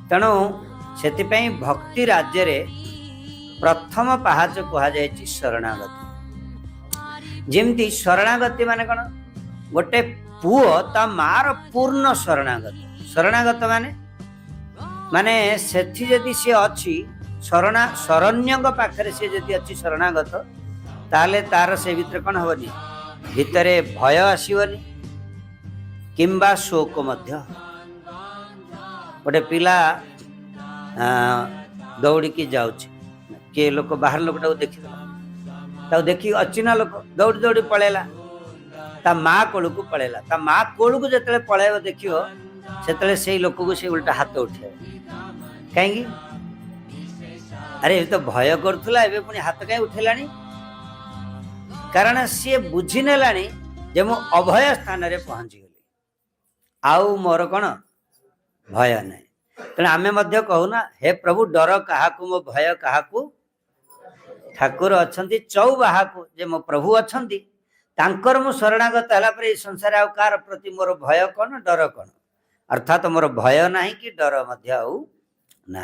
तेणु से भक्ति राज्य रे प्रथम पाहाच कहुए शरणागति। जमती शरणागति माने कौन गोटे पुओ ता मार पूर्ण शरणागत। शरणागत माने माने सेठी जदि सी अच्छी शरण्य पाखरे सी जदि अच्छी शरणागत ताले तार से भीतर कौन हेनी भितरे भय आसवनी किंबा शोक मध्य। गोटे पिला दौड़ी जाऊँ किए लोक बाहर लोक देखी अचिना लोक दौड़ी दौड़ी पलैला ता माँ कोल को पलैला। ता माँ कोल को जो पलैब देखो से लोक को से उल्टा हाथ उठे कहीं अरे ये तो भय करुला ए पुणी हाथ कहीं उठेला कारण सी बुझी नेलानी जे मु अभय स्थान रे पहुंची गली आउ मोर कौन भय ना। तेणु आमे मध्य कहूना हे प्रभु डर क्या मो भय क्या ठाकुर अच्छा चौबाहा को जे मो प्रभु अच्छा तांकर मु शरणागत है संसार आउ कार प्रति मोर भय कौन डर कौन अर्थात मोर भय ना कि डर मध्य आउ ना।